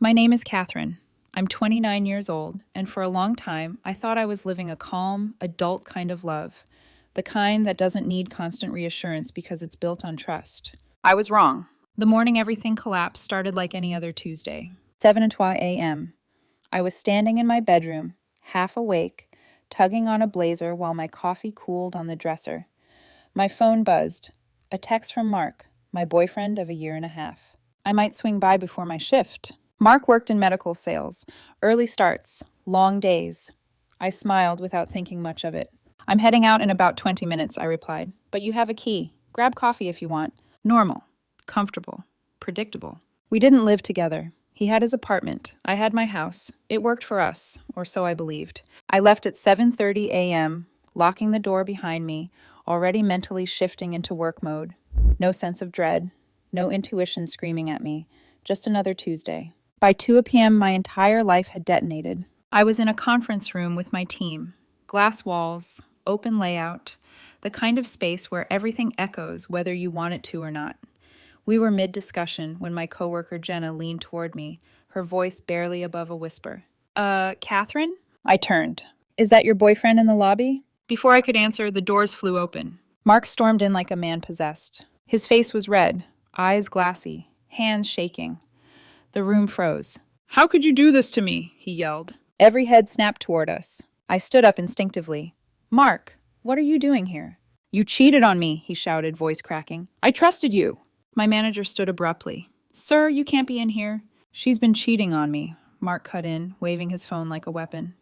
My name is Catherine. I'm 29 years old, and for a long time, I thought I was living a calm, adult kind of love, the kind that doesn't need constant reassurance because it's built on trust. I was wrong. The morning everything collapsed started like any other Tuesday. 7:20 a.m. I was standing in my bedroom, half awake, tugging on a blazer while my coffee cooled on the dresser. My phone buzzed. A text from Mark, my boyfriend of a year and a half. I might swing by before my shift. Mark worked in medical sales. Early starts, long days. I smiled without thinking much of it. I'm heading out in about 20 minutes, I replied. But you have a key. Grab coffee if you want. Normal, comfortable, predictable. We didn't live together. He had his apartment. I had my house. It worked for us, or so I believed. I left at 7:30 a.m., locking the door behind me, already mentally shifting into work mode. No sense of dread, no intuition screaming at me. Just another Tuesday. By 2 p.m., my entire life had detonated. I was in a conference room with my team. Glass walls, open layout, the kind of space where everything echoes whether you want it to or not. We were mid-discussion when my coworker Jenna leaned toward me, her voice barely above a whisper. Catherine? I turned. Is that your boyfriend in the lobby? Before I could answer, the doors flew open. Mark stormed in like a man possessed. His face was red, eyes glassy, hands shaking. The room froze. How could you do this to me? He yelled. Every head snapped toward us. I stood up instinctively. Mark, what are you doing here? You cheated on me, he shouted, voice cracking. I trusted you. My manager stood abruptly. Sir, you can't be in here. She's been cheating on me, Mark cut in, waving his phone like a weapon.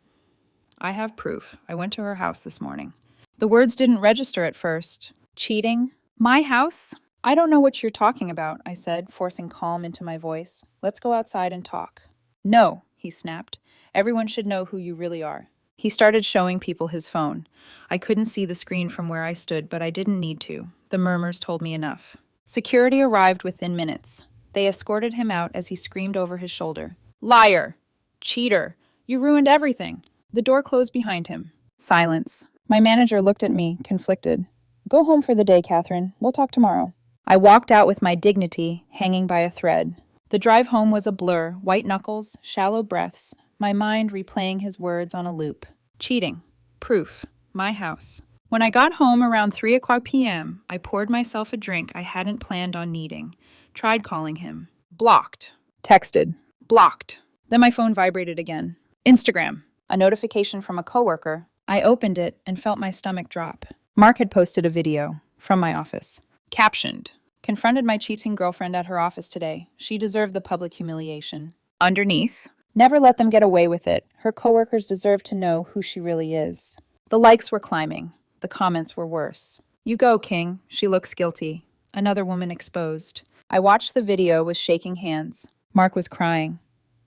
I have proof. I went to her house this morning. The words didn't register at first. Cheating? My house? I don't know what you're talking about, I said, forcing calm into my voice. Let's go outside and talk. No, he snapped. Everyone should know who you really are. He started showing people his phone. I couldn't see the screen from where I stood, but I didn't need to. The murmurs told me enough. Security arrived within minutes. They escorted him out as he screamed over his shoulder. Liar! Cheater! You ruined everything! The door closed behind him. Silence. My manager looked at me, conflicted. Go home for the day, Catherine. We'll talk tomorrow. I walked out with my dignity hanging by a thread. The drive home was a blur, white knuckles, shallow breaths, my mind replaying his words on a loop. Cheating. Proof. My house. When I got home around 3 p.m., I poured myself a drink I hadn't planned on needing. Tried calling him. Blocked. Texted. Blocked. Then my phone vibrated again. Instagram. A notification from a coworker. I opened it and felt my stomach drop. Mark had posted a video from my office. Captioned. Confronted my cheating girlfriend at her office today. She deserved the public humiliation. Underneath. Never let them get away with it. Her coworkers deserve to know who she really is. The likes were climbing. The comments were worse. You go, King. She looks guilty. Another woman exposed. I watched the video with shaking hands. Mark was crying,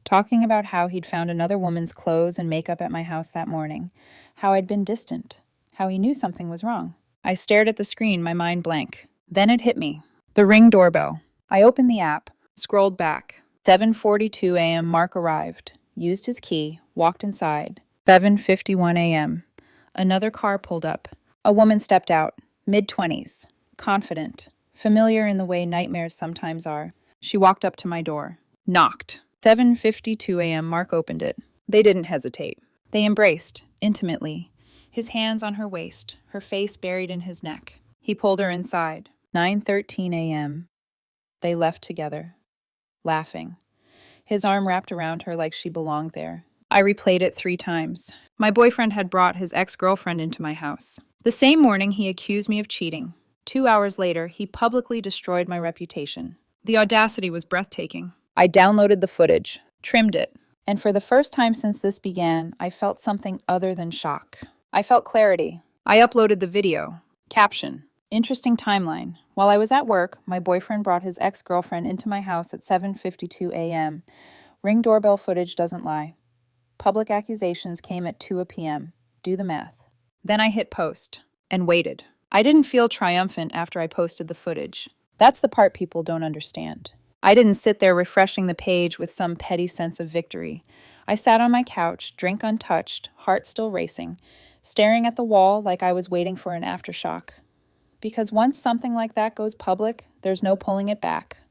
talking about how he'd found another woman's clothes and makeup at my house that morning, how I'd been distant, how he knew something was wrong. I stared at the screen, my mind blank. Then it hit me. The Ring doorbell. I opened the app, scrolled back. 7:42 a.m. Mark arrived, used his key, walked inside. 7:51 a.m. Another car pulled up. A woman stepped out, mid-20s, confident, familiar in the way nightmares sometimes are. She walked up to my door, knocked. 7:52 a.m. Mark opened it. They didn't hesitate. They embraced, intimately, his hands on her waist, her face buried in his neck. He pulled her inside. 9:13 a.m. They left together, laughing. His arm wrapped around her like she belonged there. I replayed it 3 times. My boyfriend had brought his ex-girlfriend into my house. The same morning, he accused me of cheating. 2 hours later, he publicly destroyed my reputation. The audacity was breathtaking. I downloaded the footage, trimmed it, and for the first time since this began, I felt something other than shock. I felt clarity. I uploaded the video. Caption. Interesting timeline. While I was at work, my boyfriend brought his ex-girlfriend into my house at 7:52 a.m. Ring doorbell footage doesn't lie. Public accusations came at 2 p.m. Do the math. Then I hit post and waited. I didn't feel triumphant after I posted the footage. That's the part people don't understand. I didn't sit there refreshing the page with some petty sense of victory. I sat on my couch, drink untouched, heart still racing, staring at the wall like I was waiting for an aftershock. Because once something like that goes public, there's no pulling it back.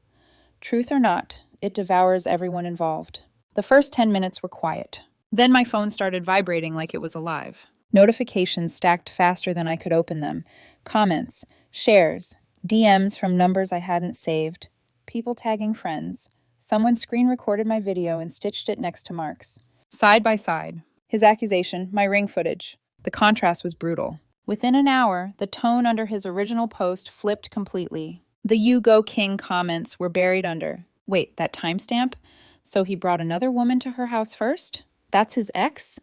Truth or not, it devours everyone involved. The first 10 minutes were quiet. Then my phone started vibrating like it was alive. Notifications stacked faster than I could open them. Comments, shares, DMs from numbers I hadn't saved, people tagging friends. Someone screen recorded my video and stitched it next to Mark's. Side by side. His accusation, my ring footage. The contrast was brutal. Within an hour, the tone under his original post flipped completely. The "You Go King" comments were buried under, "Wait, that timestamp? So he brought another woman to her house first? That's his ex?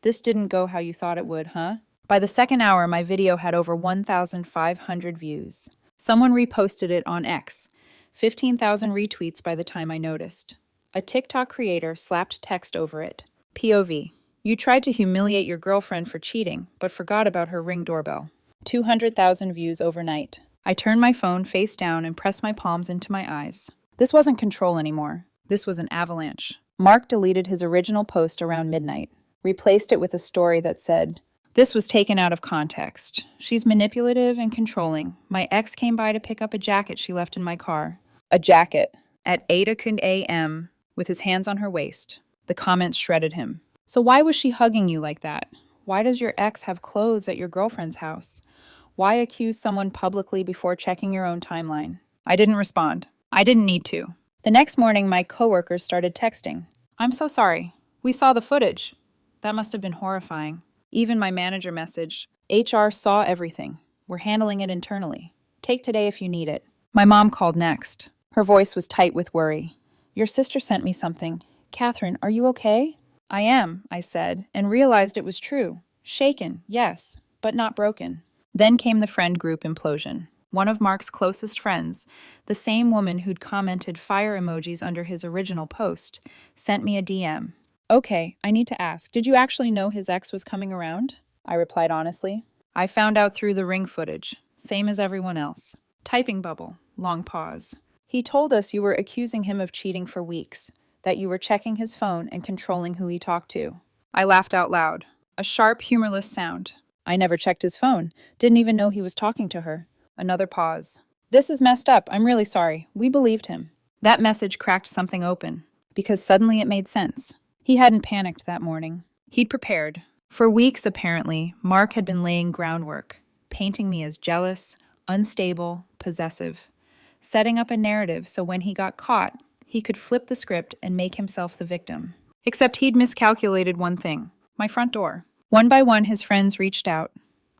This didn't go how you thought it would, huh?" By the second hour, my video had over 1,500 views. Someone reposted it on X. 15,000 retweets by the time I noticed. A TikTok creator slapped text over it. POV. You tried to humiliate your girlfriend for cheating, but forgot about her Ring doorbell. 200,000 views overnight. I turned my phone face down and pressed my palms into my eyes. This wasn't control anymore. This was an avalanche. Mark deleted his original post around midnight, replaced it with a story that said, "This was taken out of context. She's manipulative and controlling. My ex came by to pick up a jacket she left in my car." A jacket. At 8 a.m., with his hands on her waist. The comments shredded him. So why was she hugging you like that? Why does your ex have clothes at your girlfriend's house? Why accuse someone publicly before checking your own timeline? I didn't respond. I didn't need to. The next morning, my coworkers started texting. "I'm so sorry. We saw the footage." That must have been horrifying. Even my manager messaged, "HR saw everything. We're handling it internally. Take today if you need it." My mom called next. Her voice was tight with worry. "Your sister sent me something. Catherine, are you okay?" "I am," I said, and realized it was true. Shaken, yes, but not broken. Then came the friend group implosion. One of Mark's closest friends, the same woman who'd commented fire emojis under his original post, sent me a DM. "Okay, I need to ask, did you actually know his ex was coming around?" I replied honestly. "I found out through the Ring footage, same as everyone else." Typing bubble, long pause. "He told us you were accusing him of cheating for weeks, that you were checking his phone and controlling who he talked to." I laughed out loud. A sharp, humorless sound. "I never checked his phone. Didn't even know he was talking to her." Another pause. "This is messed up. I'm really sorry. We believed him." That message cracked something open, because suddenly it made sense. He hadn't panicked that morning. He'd prepared. For weeks, apparently, Mark had been laying groundwork, painting me as jealous, unstable, possessive, setting up a narrative so when he got caught, he could flip the script and make himself the victim. Except he'd miscalculated one thing, my front door. One by one, his friends reached out,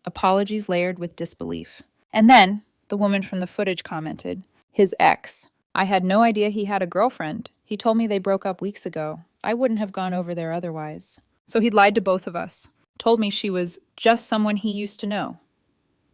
apologies layered with disbelief. And then, the woman from the footage commented, "His ex. I had no idea he had a girlfriend. He told me they broke up weeks ago. I wouldn't have gone over there otherwise." So he'd lied to both of us. Told me she was just someone he used to know.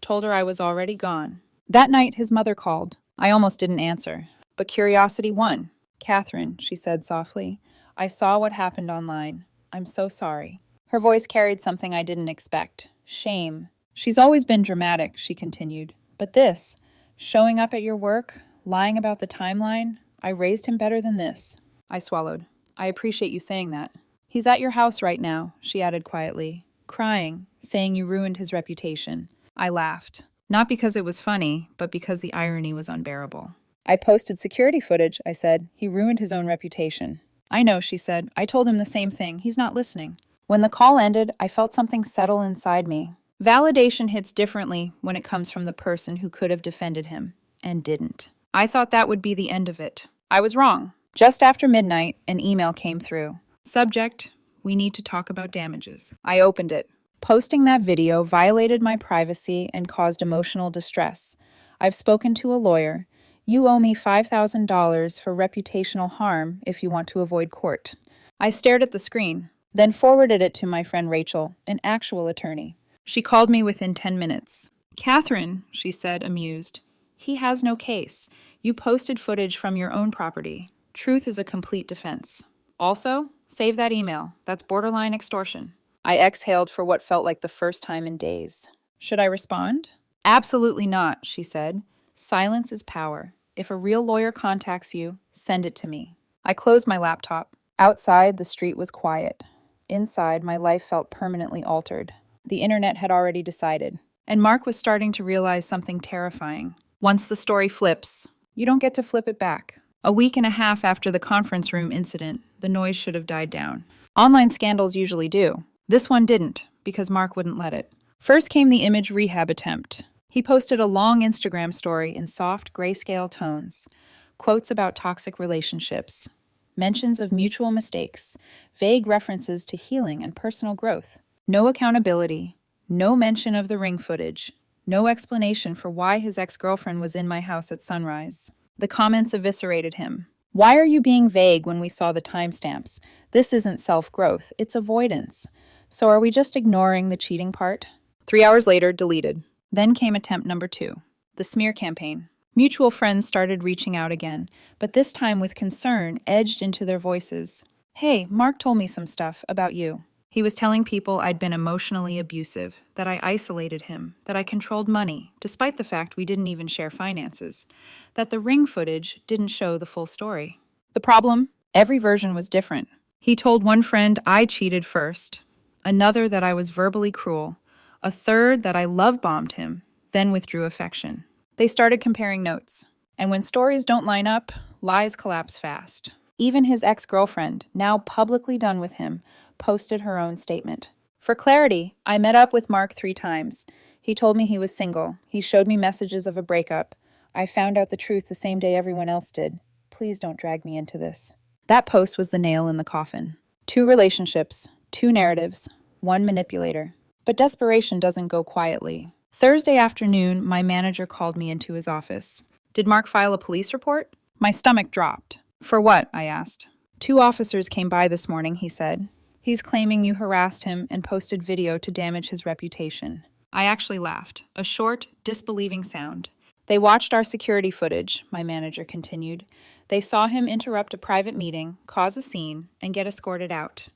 Told her I was already gone. That night, his mother called. I almost didn't answer. But curiosity won. "Catherine," she said softly, "I saw what happened online. I'm so sorry." Her voice carried something I didn't expect. Shame. "She's always been dramatic," she continued. "But this, showing up at your work, lying about the timeline, I raised him better than this." I swallowed. "I appreciate you saying that." "He's at your house right now," she added quietly, crying, saying you ruined his reputation. I laughed. Not because it was funny, but because the irony was unbearable. "I posted security footage," I said. "He ruined his own reputation." "I know," she said. "I told him the same thing. He's not listening." When the call ended, I felt something settle inside me. Validation hits differently when it comes from the person who could have defended him, and didn't. I thought that would be the end of it. I was wrong. Just after midnight, an email came through. Subject, "We need to talk about damages." I opened it. Posting that video violated my privacy and caused emotional distress. I've spoken to a lawyer. You owe me $5,000 for reputational harm if you want to avoid court. I stared at the screen, then forwarded it to my friend Rachel, an actual attorney. She called me within 10 minutes. "Catherine," she said, amused, "he has no case. You posted footage from your own property. Truth is a complete defense. Also, save that email. That's borderline extortion." I exhaled for what felt like the first time in days. Should I respond? "Absolutely not," she said. "Silence is power. If a real lawyer contacts you, send it to me." I closed my laptop. Outside, the street was quiet. Inside, my life felt permanently altered. The internet had already decided. And Mark was starting to realize something terrifying. Once the story flips, you don't get to flip it back. A week and a half after the conference room incident, the noise should have died down. Online scandals usually do. This one didn't, because Mark wouldn't let it. First came the image rehab attempt. He posted a long Instagram story in soft, grayscale tones. Quotes about toxic relationships, mentions of mutual mistakes, vague references to healing and personal growth. No accountability, no mention of the ring footage, no explanation for why his ex-girlfriend was in my house at sunrise. The comments eviscerated him. Why are you being vague when we saw the timestamps? This isn't self-growth, it's avoidance. So are we just ignoring the cheating part? 3 hours later, deleted. Then came attempt number 2, the smear campaign. Mutual friends started reaching out again, but this time with concern edged into their voices. Hey, Mark told me some stuff about you. He was telling people I'd been emotionally abusive, that I isolated him, that I controlled money, despite the fact we didn't even share finances, that the ring footage didn't show the full story. The problem? Every version was different. He told one friend I cheated first, another that I was verbally cruel, a third that I love-bombed him, then withdrew affection. They started comparing notes, and when stories don't line up, lies collapse fast. Even his ex-girlfriend, now publicly done with him, posted her own statement. For clarity, I met up with Mark 3 times. He told me he was single. He showed me messages of a breakup. I found out the truth the same day everyone else did. Please don't drag me into this. That post was the nail in the coffin. 2 relationships, 2 narratives, 1 manipulator. But desperation doesn't go quietly. Thursday afternoon, my manager called me into his office. Did Mark file a police report? My stomach dropped. For what? I asked. 2 officers came by this morning, he said. He's claiming you harassed him and posted video to damage his reputation. I actually laughed, a short, disbelieving sound. They watched our security footage, my manager continued. They saw him interrupt a private meeting, cause a scene, and get escorted out.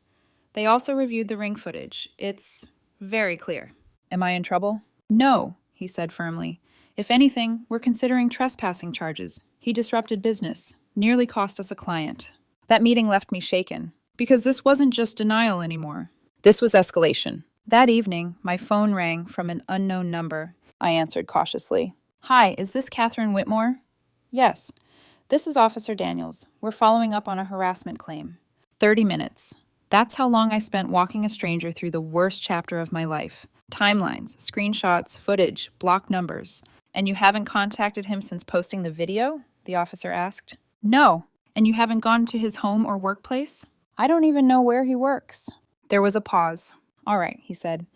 They also reviewed the ring footage. It's very clear. Am I in trouble? No, he said firmly. If anything, we're considering trespassing charges. He disrupted business, nearly cost us a client. That meeting left me shaken, because this wasn't just denial anymore. This was escalation. That evening, my phone rang from an unknown number. I answered cautiously. Hi, is this Catherine Whitmore? Yes. This is Officer Daniels. We're following up on a harassment claim. 30 minutes. That's how long I spent walking a stranger through the worst chapter of my life. Timelines, screenshots, footage, blocked numbers. And you haven't contacted him since posting the video? The officer asked. No. And you haven't gone to his home or workplace? I don't even know where he works. There was a pause. All right, he said.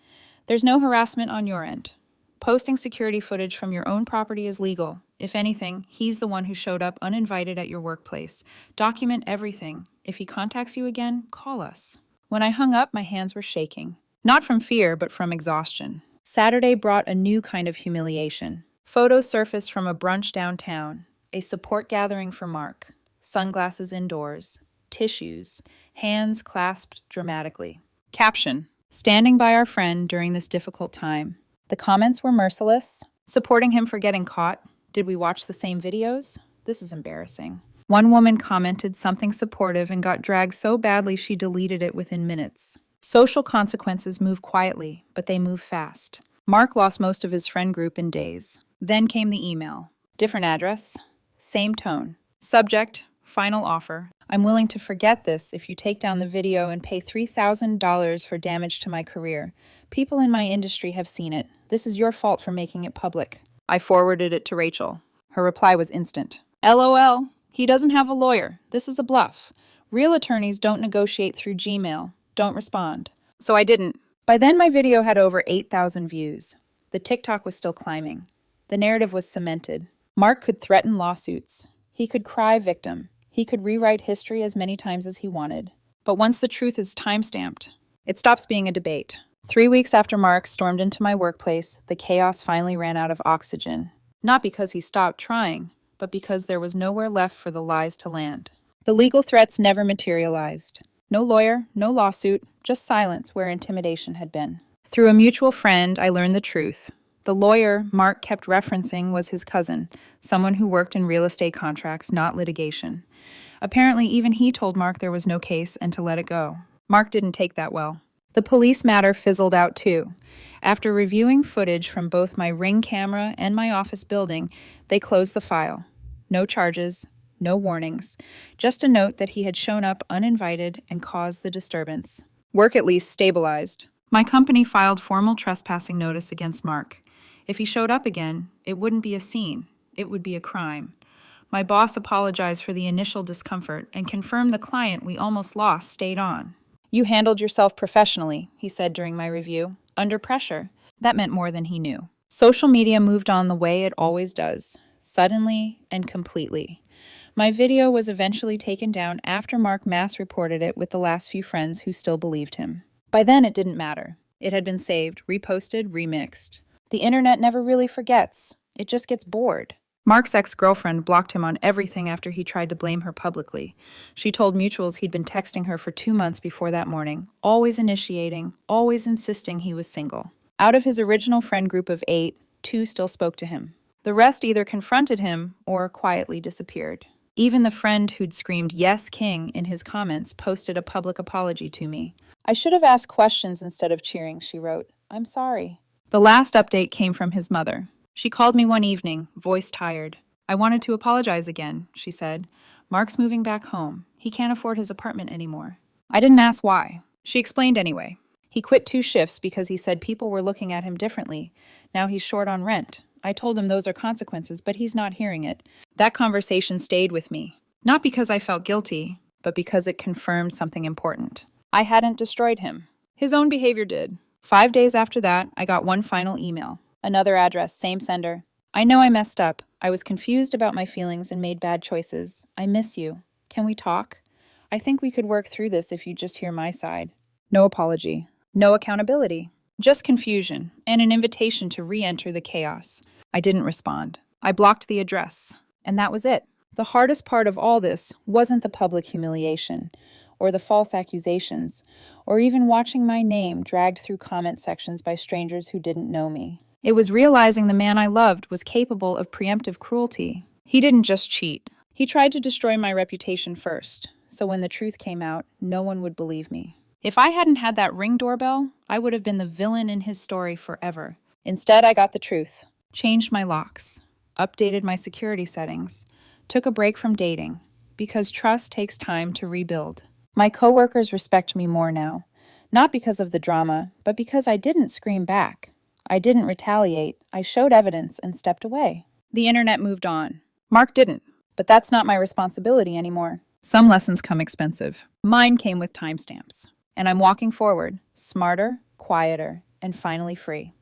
There's no harassment on your end. Posting security footage from your own property is legal. If anything, he's the one who showed up uninvited at your workplace. Document everything. If he contacts you again, call us. When I hung up, my hands were shaking. Not from fear, but from exhaustion. Saturday brought a new kind of humiliation. Photos surfaced from a brunch downtown, a support gathering for Mark, sunglasses indoors, tissues, hands clasped dramatically. Caption: standing by our friend during this difficult time. The comments were merciless. Supporting him for getting caught. Did we watch the same videos? This is embarrassing. One woman commented something supportive and got dragged so badly she deleted it within minutes. Social consequences move quietly, but they move fast. Mark lost most of his friend group in days. Then came the email. Different address, same tone. Subject, final offer. I'm willing to forget this if you take down the video and pay $3,000 for damage to my career. People in my industry have seen it. This is your fault for making it public. I forwarded it to Rachel. Her reply was instant. LOL. He doesn't have a lawyer. This is a bluff. Real attorneys don't negotiate through Gmail. Don't respond. So I didn't. By then, my video had over 8,000 views. The TikTok was still climbing. The narrative was cemented. Mark could threaten lawsuits. He could cry victim. He could rewrite history as many times as he wanted. But once the truth is time-stamped, it stops being a debate. 3 weeks after Mark stormed into my workplace, the chaos finally ran out of oxygen. Not because he stopped trying, but because there was nowhere left for the lies to land. The legal threats never materialized. No lawyer, no lawsuit, just silence where intimidation had been. Through a mutual friend, I learned the truth. The lawyer Mark kept referencing was his cousin, someone who worked in real estate contracts, not litigation. Apparently, even he told Mark there was no case and to let it go. Mark didn't take that well. The police matter fizzled out too. After reviewing footage from both my Ring camera and my office building, they closed the file. No charges, no warnings, just a note that he had shown up uninvited and caused the disturbance. Work at least stabilized. My company filed formal trespassing notice against Mark. If he showed up again, it wouldn't be a scene. It would be a crime. My boss apologized for the initial discomfort and confirmed the client we almost lost stayed on. "You handled yourself professionally," he said during my review. "Under pressure." That meant more than he knew. Social media moved on the way it always does, suddenly and completely. My video was eventually taken down after Mark mass reported it with the last few friends who still believed him. By then, it didn't matter. It had been saved, reposted, remixed. The internet never really forgets. It just gets bored. Mark's ex-girlfriend blocked him on everything after he tried to blame her publicly. She told mutuals he'd been texting her for 2 months before that morning, always initiating, always insisting he was single. Out of his original friend group of 8, 2 still spoke to him. The rest either confronted him or quietly disappeared. Even the friend who'd screamed "Yes, King" in his comments posted a public apology to me. "I should have asked questions instead of cheering," she wrote. "I'm sorry." The last update came from his mother. She called me one evening, voice tired. "I wanted to apologize again," she said. "Mark's moving back home. He can't afford his apartment anymore." I didn't ask why. She explained anyway. He quit 2 shifts because he said people were looking at him differently. Now he's short on rent. I told him those are consequences, but he's not hearing it. That conversation stayed with me. Not because I felt guilty, but because it confirmed something important. I hadn't destroyed him. His own behavior did. 5 days after that, I got one final email. Another address, same sender. "I know I messed up. I was confused about my feelings and made bad choices. I miss you. Can we talk? I think we could work through this if you just hear my side." No apology. No accountability. Just confusion and an invitation to re-enter the chaos. I didn't respond. I blocked the address. And that was it. The hardest part of all this wasn't the public humiliation, or the false accusations, or even watching my name dragged through comment sections by strangers who didn't know me. It was realizing the man I loved was capable of preemptive cruelty. He didn't just cheat. He tried to destroy my reputation first, so when the truth came out, no one would believe me. If I hadn't had that Ring doorbell, I would have been the villain in his story forever. Instead, I got the truth, changed my locks, updated my security settings, took a break from dating, because trust takes time to rebuild. My coworkers respect me more now, not because of the drama, but because I didn't scream back. I didn't retaliate. I showed evidence and stepped away. The internet moved on. Mark didn't, but that's not my responsibility anymore. Some lessons come expensive. Mine came with timestamps. And I'm walking forward, smarter, quieter, and finally free.